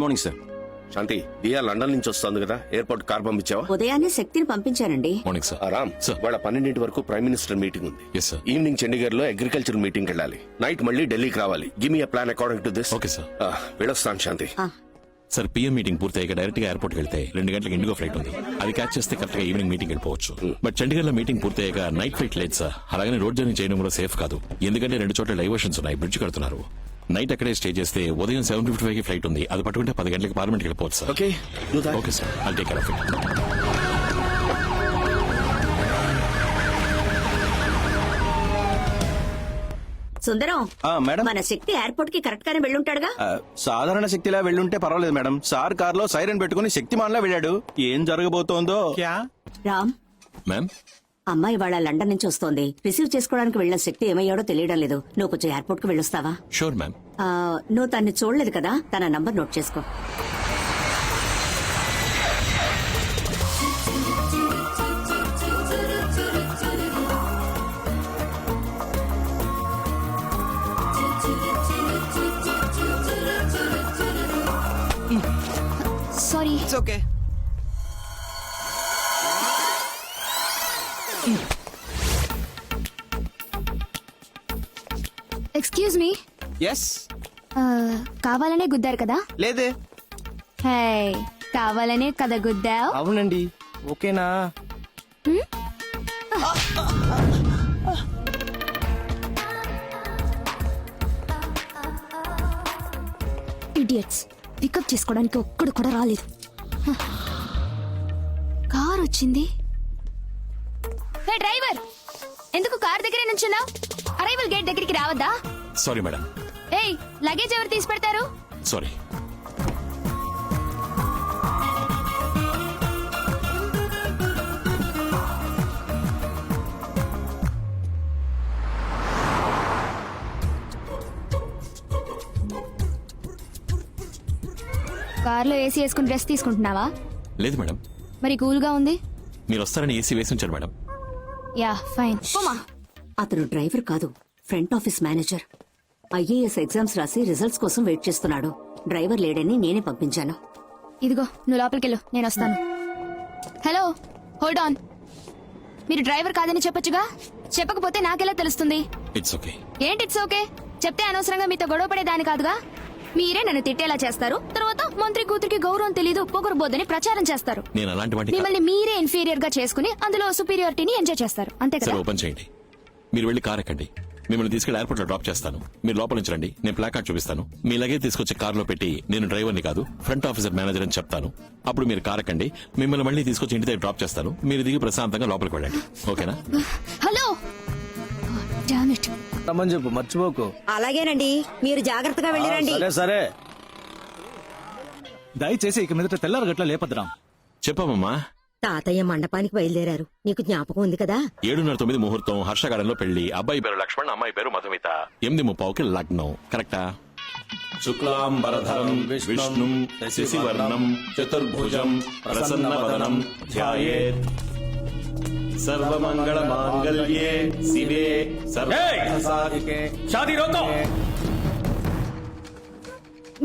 Morning sir. Shanti, Diya London నుంచి వస్తుంది కదా, ఎయిర్పోర్ట్ కార్ పంపించావా? ఉదయాన్నే శక్తిని పంపించానండి. Morning sir. రామ్, సార్. వాళ్ళ 12 వరకు ప్రైమ్ మినిస్టర్ మీటింగ్ ఉంది. Yes, sir. ఈవినింగ్ చండీగఢ్ లో అగ్రికల్చర్ మీటింగ్ వెళ్ళాలి. నైట్ మళ్ళీ ఢిల్లీకి రావాలి. Give me plan according to this. Okay, sir. వెళ్ళొస్తాను శాంతి. సార్ పిఎం మీటింగ్ పూర్తయ్యాక డైరెక్ట్ గా ఎయిర్పోర్ట్ వెళ్తే 2 గంటలకు ఇండిగో ఫ్లైట్ ఉంది. అది క్యాచ్ చేస్తే కరెక్ట్ గా ఈవినింగ్ మీటింగ్ వెళ్ళిపోవచ్చు. బట్ చండీగఢ్ లో మీటింగ్ పూర్తయ్యాక నైట్ ఫ్లైట్ లేదు సార్. అలాగే రోడ్ జర్నీ చేయడం కూడా సేఫ్ కాదు, ఎందుకంటే 2 చోట్ల డైవర్షన్స్ ఉన్నాయి, బ్రిడ్జ్ కడుతున్నారు. నైట్ అక్కడే స్టే చేస్తే ఉదయం 7:55 కి ఫ్లైట్ ఉంది. అది పట్టుకుంటే 10 గంటలకు పార్లమెంట్ వెళ్ళిపోవచ్చు sir. Okay, do that. Okay sir, I'll take care of it. Sundaram, madam, మన శక్తి ఎయిర్పోర్ట్ కి కరెక్ట్ గానే వెళ్ళుంటాడుగా. సాధారణ శక్తిలా వెళ్ళుంటే పర్వాలేదు మేడం. సార్ కార్ లో సైరన్ పెట్టుకుని శక్తిమాన్లా వెళ్ళాడు. ఏం జరగబోతోందో. రామ్, మ్యామ్, అమ్మాయి వాళ్ళ లండన్ నుంచి వస్తోంది. రిసీవ్ చేసుకోవడానికి వెళ్ళిన శక్తి ఏమయ్యాడో తెలియడం లేదు. నువ్వు కొంచెం ఎయిర్పోర్ట్ కు వెళ్ళొస్తావా? Sure ma'am. నువ్వు తన్ని చూడలేదు కదా, తన నంబర్ నోట్ చేసుకో. Sorry. It's okay. Excuse me. Yes. కావాలనే గుద్దారు కదా? లేదే. హే, కావాలనే కదా గుద్దావు? అవునండి. ఓకేనా? ఇడియట్స్, పికప్ చేసుకోవడానికి ఒక్కడు కూడా రాలేదు. కార్ వచ్చింది. హే డ్రైవర్, ఎందుకు కార్ దగ్గరే నుంచున్నావు? అరైవల్ గేట్ దగ్గరికి రావద్దా? Sorry madam. ఏయ్, లగేజ్ ఎవరు తీసి పెడతారు? సారీ. కార్లో ఏసీ వేసుకుని డ్రెస్ తీసుకుంటున్నావా? లేదు మేడం, మరి కూల్ గా ఉంది. మీరు వస్తారని ఏసీ వేసి ఉంచారు మేడం. Yeah fine. అతను డ్రైవర్ కాదు, front office manager. IAS exams రాసి రిజల్ట్స్ కోసం వెయిట్ చేస్తున్నాడు. డ్రైవర్ లేడని నేనే పంపించాను. ఇదిగో, నువ్వు లోపలికెళ్ళు, నేను వస్తాను. Hello, hold on. మీరు డ్రైవర్ కాదని చెప్పొచ్చుగా. చెప్పకపోతే నాకెలా తెలుస్తుంది? It's okay. ఏంటి ఇట్స్ ఓకే? చెప్తే అనవసరంగా మీతో గొడవ పడేదాని కాదుగా. మీరే నన్ను తిట్టేలా చేస్తారు, తర్వాత మంత్రి కూతురికి గౌరవం తెలీదు, పొగరబోద్దని ప్రచారం చేస్తారు. నేను అలాంటి వాటిని మిమ్మల్ని మీరే ఇన్ఫీరియర్ గా చేసుకుని అందులో సుపీరియారిటీని ఎంజాయ్ చేస్తారు, అంతే సరే కదా? ఓపెన్ చేయండి. మీరు వెళ్ళి కార్ ఎక్కండి. మిమ్మల్ని తీసుకెళ్లి ఎయిర్పోర్ట్ లో డ్రాప్ చేస్తాను. మీరు లోపల నుంచి రండి, నేను ప్లాకార్డ్ చూపిస్తాను. మీ లగేజ్ తీసుకొచ్చి కార్ లో పెట్టి నేను డ్రైవర్ని కాదు ఫ్రంట్ ఆఫీసర్ మేనేజర్ అని చెప్తాను. అప్పుడు మీరు కార్ ఎక్కండి. మిమ్మల్ని మళ్ళీ తీసుకొచ్చి ఇంటి దగ్గర డ్రాప్ చేస్తాను. మీరు దిగి ప్రశాంతంగా లోపలికి వెళ్ళండి, ఓకేనా? Hello, damn it. రమ్మని చెప్పు, మర్చిపోకు. అలాగేనండి, మీరు జాగ్రత్తగా వెళ్ళిరండి. సరే సరే. దయచేసి ఇక మీదట తెల్లారగట్ల లేపద్దురా. చెప్పమ్మా. తాతయ్య మండపానికి బయలుదేరారు, నీకు జ్ఞాపకం ఉంది కదా? 7:09 ముహూర్తం, హర్షగార్డెన్ లో పెళ్లి. అబ్బాయి పేరు లక్ష్మణ్, అమ్మాయి పేరు మధుమిత. 8:30కి లగ్నం. కరెక్టా? శుక్లాంబరధరం విష్ణుం శశివర్ణం చతుర్భుజం ప్రసన్నవదనం ధ్యాయేత్ సర్వమంగళ మాంగళ్యే శివే సర్వసాధికే. शादी रोको।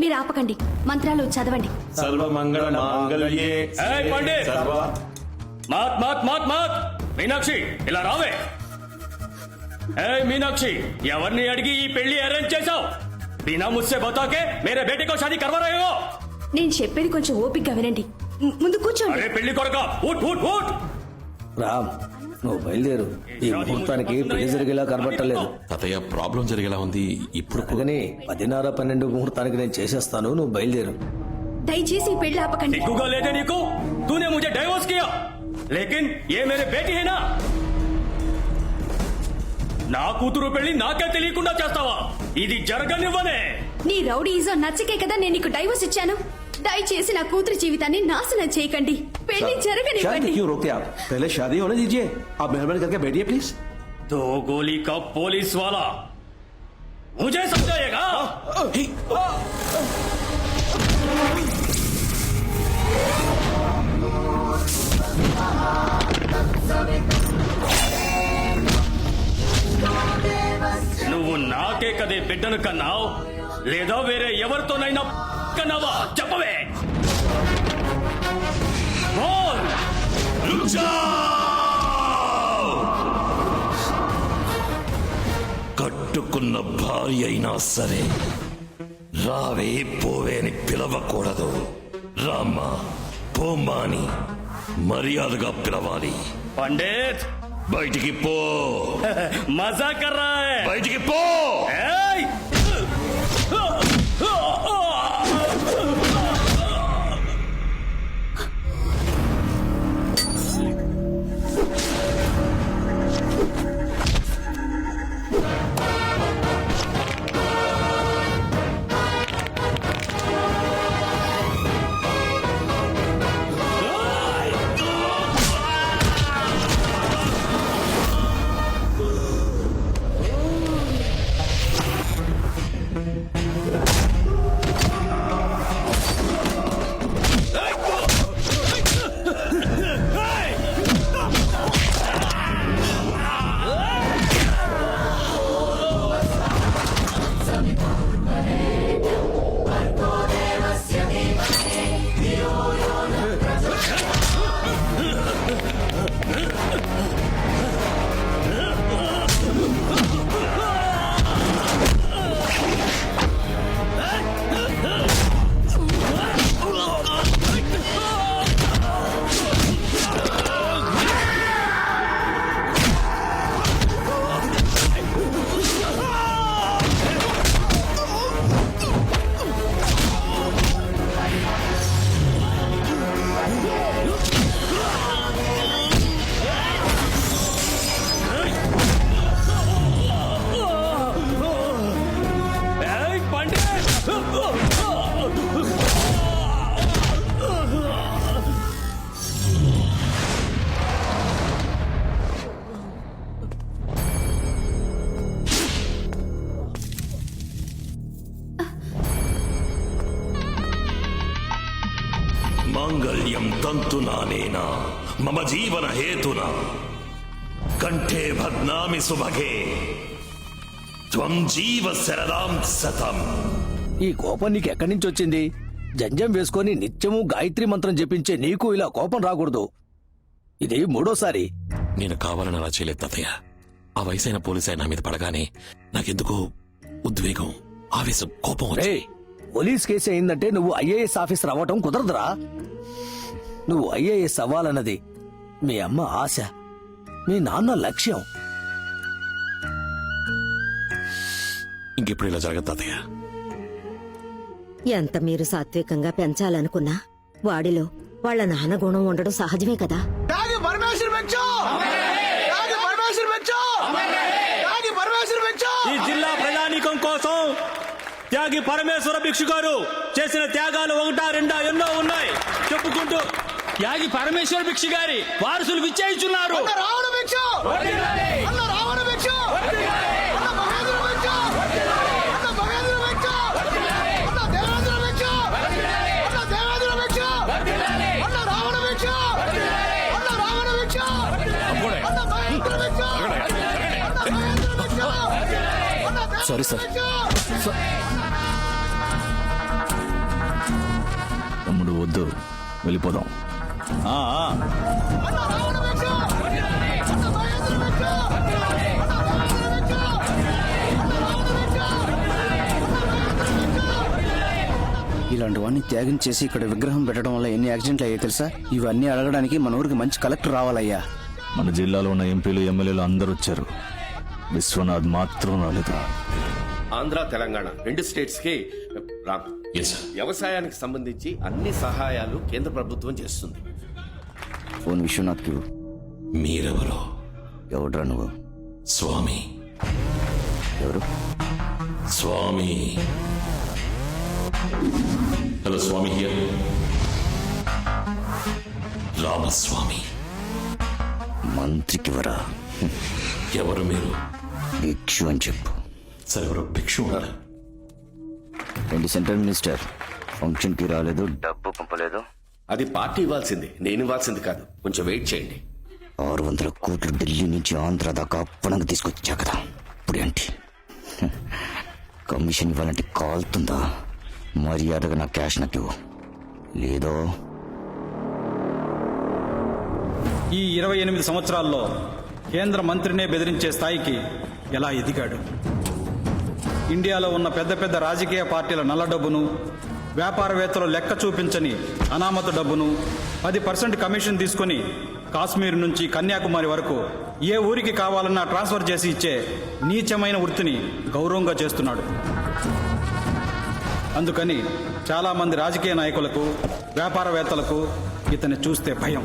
మీరు ఆపకండి, మంత్రాలు చదవండి. సర్వమంగళ మాంగళ్యే ఏయ్ పండిత్, సర్వ. मत मत मत मत मीनाक्षी ఇలా రావే. ఏయ్ మీనాక్షి, ఎవరిని అడిగి ఈ పెళ్లి అరేంజ్ చేశావు? బినా ముస్సే బతాకే మేరే బేटे को शादी करवा रहे हो? నేను చెప్పేది కొంచెం ఓపికగా వినండి. ముందు కూర్చోండి. అరే పెళ్లి కొరక, ఊట్ ఊట్ ఊట్. రామ్, నువ్వు బయలుదేరు. ఈ ముహూర్తానికి పెళ్లి జరిగేలా కనబట్టలేదు. తాతయ్య, ప్రాబ్లం జరిగేలా ఉంది. ఇప్పుడు అందుకని 10:30-12 ముహూర్తానికి నేను చేసేస్తాను, నువ్వు బయలుదేరు. దయచేసి ఈ పెళ్లి ఆపకండి. दिखूगा लेते निको, तूने मुझे डाइवोर्स किया, लेकिन ये मेरे बेटी है ना. నా కూతురు పెళ్లి నాకే తెలియకుండా చేస్తావా? ఇది జరగనివ్వనే. నీ రౌడీజం నచ్చకే కదా నేను నీకు డైవోర్స్ ఇచ్చాను. దయచేసి నా కూతురి జీవితాన్ని నాశనం చేయకండి. పెళ్లి शादी జరగనివ్వండి. क्यों रोकते आप? पहले शादी होने दीजिए. आप मेहरबानी करके बैठिए प्लीज. दो गोली का पुलिस वाला मुझे समझाएगा? నువ్వు నాకే కదే బిడ్డను కన్నావు, లేదా వేరే ఎవరితోనైనా పక్కనవా చెప్పవే బోల్. కట్టుకున్న భార్య అయినా సరే రావే పోవే అని పిలవకూడదు. రామ్మా పోమ్మా అని మర్యాదగా పిలవాలి. పండిత్ బయటికి పో, మజా కర్ రహా హై. బయటికి పో. ఏయ్! ఏయ్ పండిత్! మాంగళ్యం తంతునానేనా మమ జీవన హేతునా కంఠే భద్నామి సుభగే త్వం జీవ శరదాం సతం. ఈ కోపం నీకు ఎక్కడి నుంచి వచ్చింది? జంజం వేసుకొని నిత్యము గాయత్రి మంత్రం జపించే నీకు ఇలా కోపం రాకూడదు. ఇది మూడోసారి. నేను కావాలని అలా చేయలేదు తాతయ్య. ఆ వయసైన పోలీసు నా మీద పడగానే నాకెందుకో ఉద్వేగం, ఆవేశం, కోపం వచ్చాయి. రేయ్, పోలీస్ కేసు అయిందంటే నువ్వు ఐఏఎస్ ఆఫీసర్ అవ్వటం కుదరదురా. నువ్వు ఐఏఎస్ అవ్వాలన్నది మీ అమ్మ ఆశ, మీ నాన్న లక్ష్యం. ఇంకెప్పుడు ఇలా జరగదు తాతయ్య. ఎంత మీరు సాత్వికంగా పెంచాలనుకున్నా వాడిలో వాళ్ళ నాన్న గుణం ఉండడం సహజమే కదా. ఈ జిల్లా ప్రజానీకం కోసం త్యాగి పరమేశ్వర భిక్షు గారు చేసిన త్యాగాలు ఒకటా రెండా ఎన్నో ఉన్నాయి చెప్పుకుంటూ త్యాగి పరమేశ్వర భిక్షు గారి వారసులు విచ్చేయిచున్నారు. Sorry sir. తమ్ముడు వద్దు, వెళ్ళిపోదాం. ఇలాంటి వాడిని త్యాగం చేసి ఇక్కడ విగ్రహం పెట్టడం వల్ల ఎన్ని యాక్సిడెంట్లు అయ్యాయి తెలుసా? ఇవన్నీ అడగడానికి మన ఊరికి మంచి కలెక్టర్ రావాలయ్యా. మన జిల్లాలో ఉన్న ఎంపీలు ఎమ్మెల్యేలు అందరూ వచ్చారు, విశ్వనాథ్ మాత్రం రాలేదు. ఆంధ్ర తెలంగాణ 2 స్టేట్స్ కి రామ్, Yes, sir. వ్యవసాయానికి సంబంధించి అన్ని సహాయాలు కేంద్ర ప్రభుత్వం చేస్తుంది. ఫోన్ విశ్వనాథ్ కి మీరెవరో? ఎవడ్రా నువ్వు? స్వామి. ఎవరు? స్వామి. Hello Swami here. రామస్వామి. మంత్రికి వరా? ఎవరు మీరు? భిక్షు అని చెప్పు. సరే, ఎవరు భిక్షు ఉన్నారు? సెంట్రల్ మినిస్టర్ ఫంక్షన్ కి రాలేదు, డబ్బు పంపలేదు. అది పార్టీ ఇవ్వాల్సింది, నేను ఇవ్వాల్సింది కాదు. కొంచెం వెయిట్ చేయండి. 600 కోట్లు ఢిల్లీ నుంచి ఆంధ్ర దాకా అప్పనంగా తీసుకొచ్చా కదా, ఇప్పుడేంటి? కమిషన్ ఇవ్వాలంటే కాలుతుందా? మర్యాదగా నా క్యాష్ నాకు లేదో ఈ 28 సంవత్సరాల్లో కేంద్ర మంత్రినే బెదిరించే స్థాయికి ఎలా ఎదిగాడు? ఇండియాలో ఉన్న పెద్ద పెద్ద రాజకీయ పార్టీల నల్ల డబ్బును, వ్యాపారవేత్తలు లెక్క చూపించని అనామత డబ్బును 10% కమిషన్ తీసుకుని కాశ్మీర్ నుంచి కన్యాకుమారి వరకు ఏ ఊరికి కావాలన్నా ట్రాన్స్ఫర్ చేసి ఇచ్చే నీచమైన వృత్తిని గౌరవంగా చేస్తున్నాడు. అందుకని చాలామంది రాజకీయ నాయకులకు, వ్యాపారవేత్తలకు ఇతన్ని చూస్తే భయం.